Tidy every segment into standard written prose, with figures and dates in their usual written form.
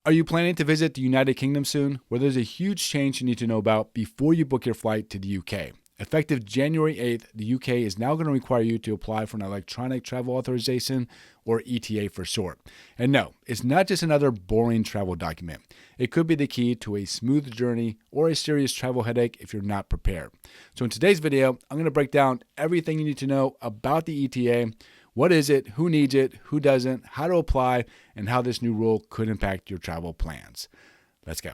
Are you planning to visit the United Kingdom soon? Well, there's a huge change you need to know about before you book your flight to the UK. Effective January 8th, the UK is now going to require you to apply for an Electronic Travel Authorization, or ETA for short. And no, it's not just another boring travel document. It could be the key to a smooth journey or a serious travel headache if you're not prepared. So in today's video, I'm going to break down everything you need to know about the ETA. What is it? Who needs it? Who doesn't? How to apply? And how this new rule could impact your travel plans. Let's go.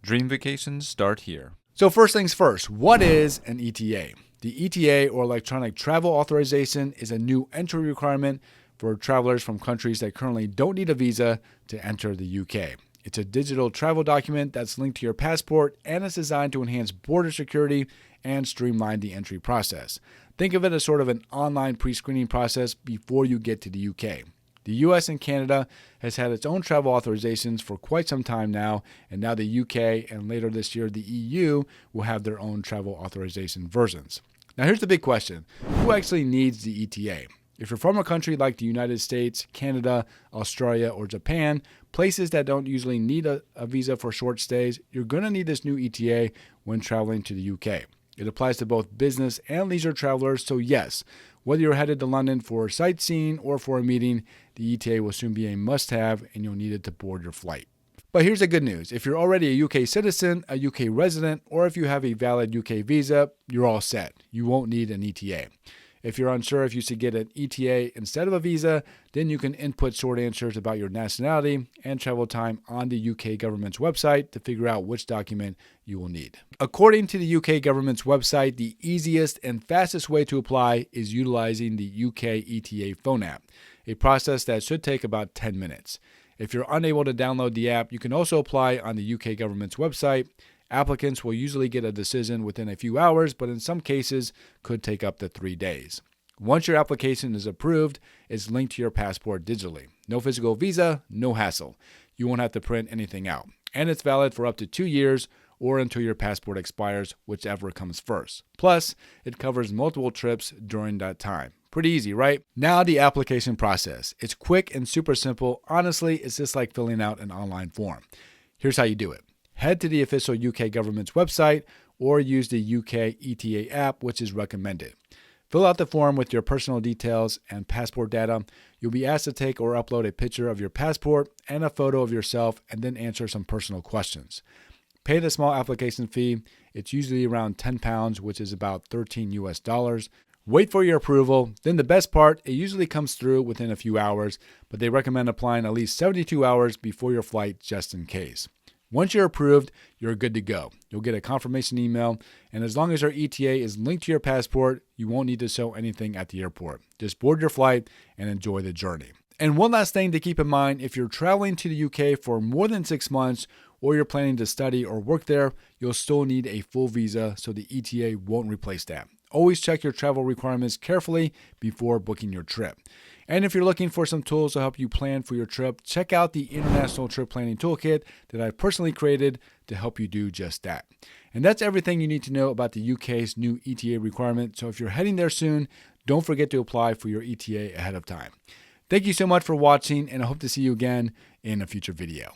Dream vacations start here. So first things first, what is an ETA? The ETA, or Electronic Travel Authorization, is a new entry requirement for travelers from countries that currently don't need a visa to enter the UK. It's a digital travel document that's linked to your passport and is designed to enhance border security and streamline the entry process. Think of it as sort of an online pre-screening process before you get to the UK. The US and Canada has had its own travel authorizations for quite some time now, and now the UK and later this year the EU will have their own travel authorization versions. Now here's the big question. Who actually needs the ETA? If you're from a country like the United States, Canada, Australia, or Japan, places that don't usually need a visa for short stays, you're going to need this new ETA when traveling to the UK. It applies to both business and leisure travelers, so yes, whether you're headed to London for sightseeing or for a meeting, the ETA will soon be a must-have and you'll need it to board your flight. But here's the good news. If you're already a UK citizen, a UK resident, or if you have a valid UK visa, you're all set. You won't need an ETA. If you're unsure if you should get an ETA instead of a visa, then you can input short answers about your nationality and travel time on the UK government's website to figure out which document you will need. According to the UK government's website, the easiest and fastest way to apply is utilizing the UK ETA phone app, a process that should take about 10 minutes. If you're unable to download the app, you can also apply on the UK government's website. Applicants will usually get a decision within a few hours, but in some cases could take up to 3 days. Once your application is approved, it's linked to your passport digitally. No physical visa, no hassle. You won't have to print anything out. And it's valid for up to 2 years or until your passport expires, whichever comes first. Plus, it covers multiple trips during that time. Pretty easy, right? Now the application process. It's quick and super simple. Honestly, it's just like filling out an online form. Here's how you do it. Head to the official UK government's website or use the UK ETA app, which is recommended. Fill out the form with your personal details and passport data. You'll be asked to take or upload a picture of your passport and a photo of yourself and then answer some personal questions. Pay the small application fee. It's usually around £10, which is about $13 US. Wait for your approval. Then the best part, it usually comes through within a few hours, but they recommend applying at least 72 hours before your flight just in case. Once you're approved, you're good to go. You'll get a confirmation email, and as long as your ETA is linked to your passport, you won't need to show anything at the airport. Just board your flight and enjoy the journey. And one last thing to keep in mind, if you're traveling to the UK for more than 6 months or you're planning to study or work there, you'll still need a full visa, so the ETA won't replace that. Always check your travel requirements carefully before booking your trip. And if you're looking for some tools to help you plan for your trip, check out the International Trip Planning Toolkit that I personally created to help you do just that. And that's everything you need to know about the UK's new ETA requirement. So if you're heading there soon, don't forget to apply for your ETA ahead of time. Thank you so much for watching, and I hope to see you again in a future video.